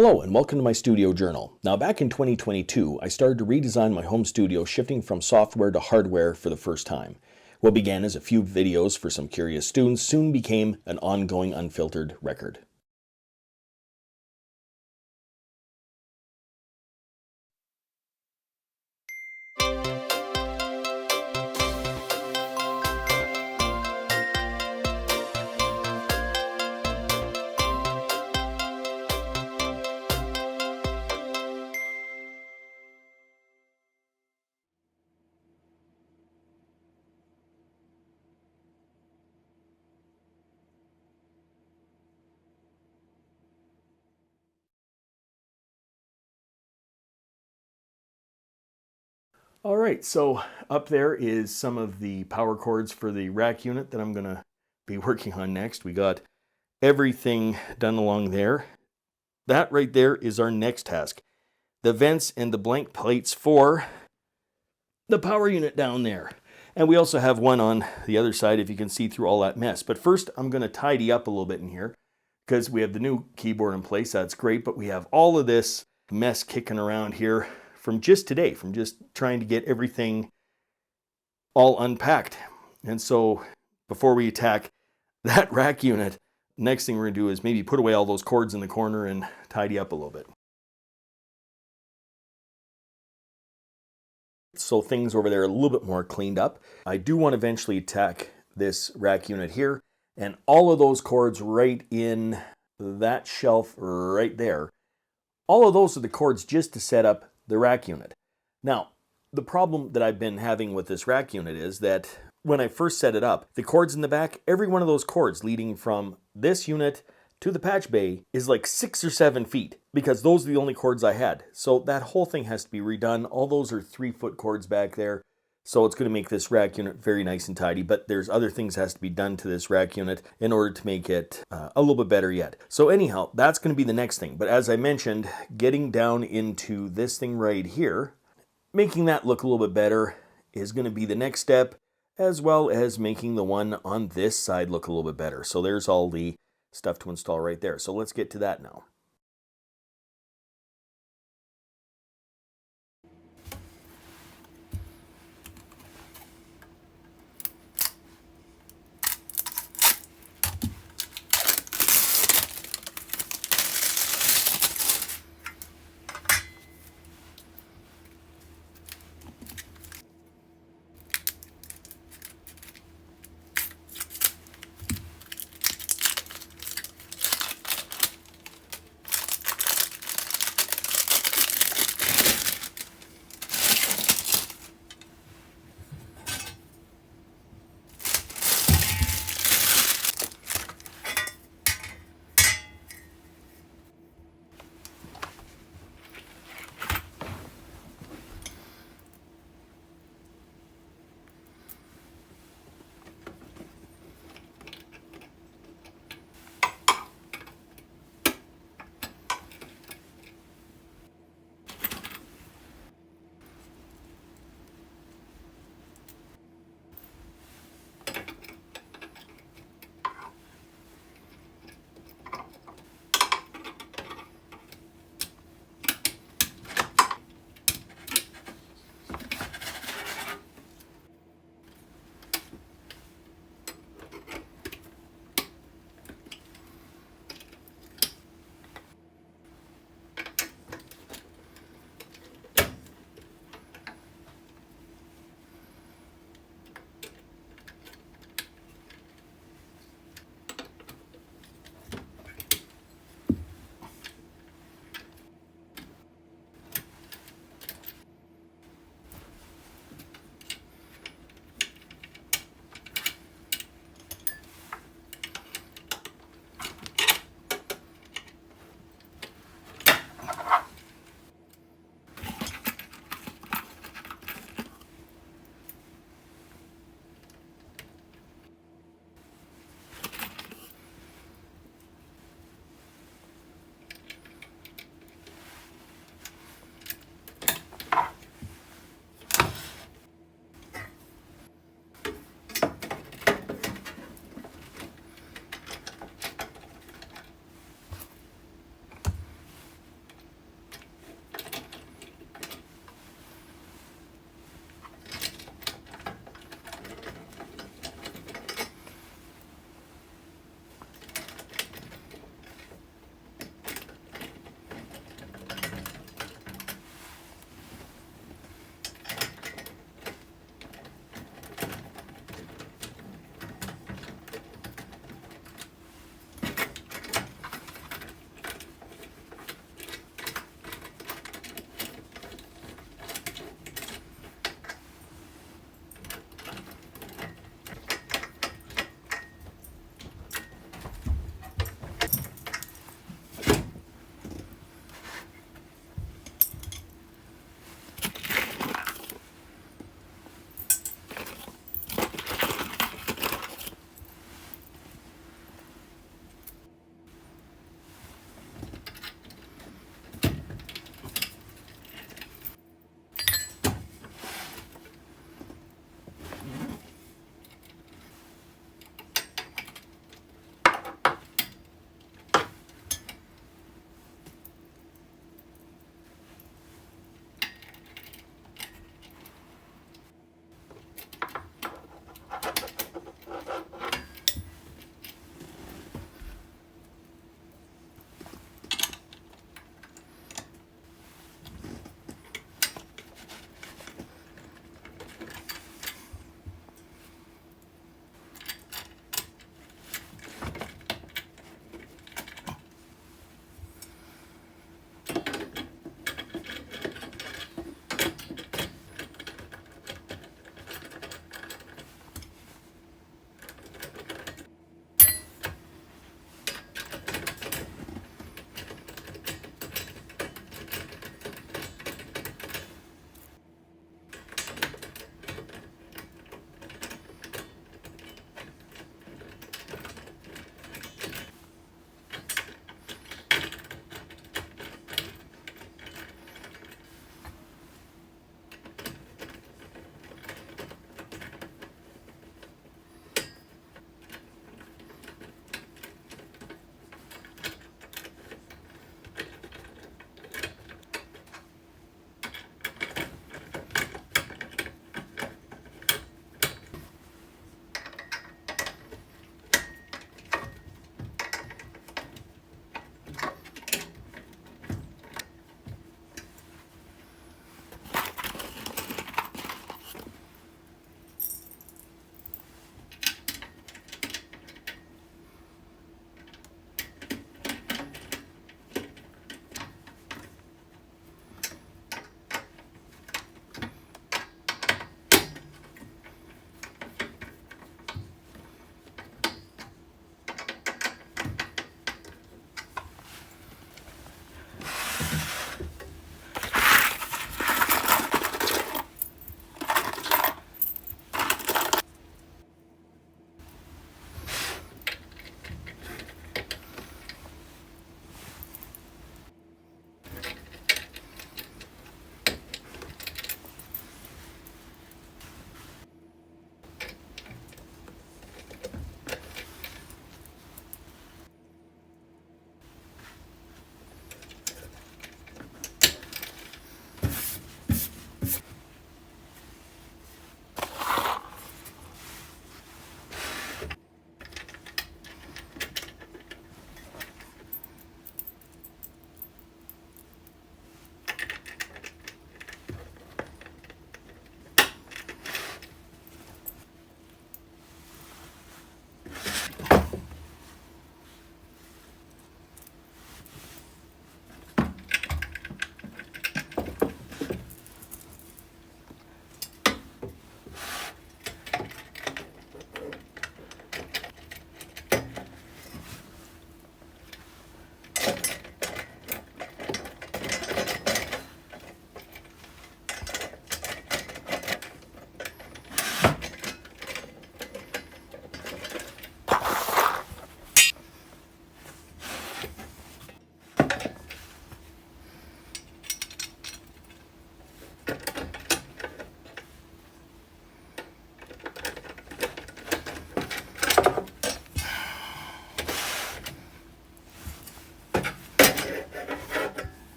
Hello and welcome to my studio journal. Now back in 2022, I started to redesign my home studio, shifting from software to hardware for the first time. What began as a few videos for some curious students soon became an ongoing unfiltered record. All right, so up there is some of the power cords for the rack unit that I'm going to be working on next. We got everything done along there. That right there is our next task. The vents and the blank plates for the power unit down there. And we also have one on the other side if you can see through all that mess. But first I'm going to tidy up a little bit in here because we have the new keyboard in place. That's great, but we have all of this mess kicking around here from just today, from just trying to get everything all unpacked. And so before we attack that rack unit, next thing we're going to do is maybe put away all those cords in the corner and tidy up a little bit. So things over there are a little bit more cleaned up. I do want to eventually attack this rack unit here, and all of those cords right in that shelf right there, all of those are the cords just to set up the rack unit. Now, the problem that I've been having with this rack unit is that when I first set it up, the cords in the back, every one of those cords leading from this unit to the patch bay is like 6 or 7 feet because those are the only cords I had. So that whole thing has to be redone. All those are 3-foot cords back there. So it's going to make this rack unit very nice and tidy, but there's other things that has to be done to this rack unit in order to make it a little bit better yet. So anyhow, that's going to be the next thing. But as I mentioned, getting down into this thing right here, making that look a little bit better is going to be the next step, as well as making the one on this side look a little bit better. So there's all the stuff to install right there. So let's get to that now.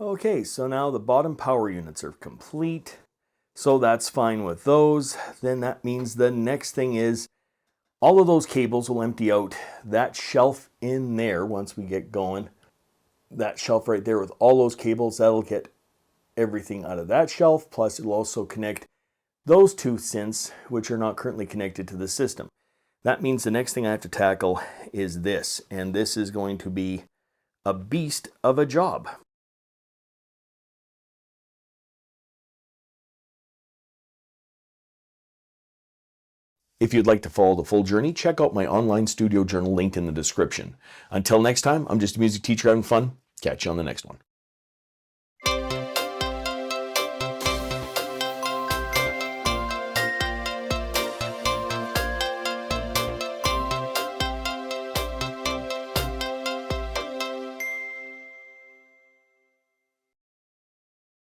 Okay, so now the bottom power units are complete. So that's fine with those. Then that means the next thing is all of those cables will empty out that shelf in there once we get going. That shelf right there with all those cables, that'll get everything out of that shelf. Plus it'll also connect those two synths, which are not currently connected to the system. That means the next thing I have to tackle is this, and this is going to be a beast of a job. If you'd like to follow the full journey, check out my online studio journal linked in the description. Until next time, I'm just a music teacher having fun. Catch you on the next one.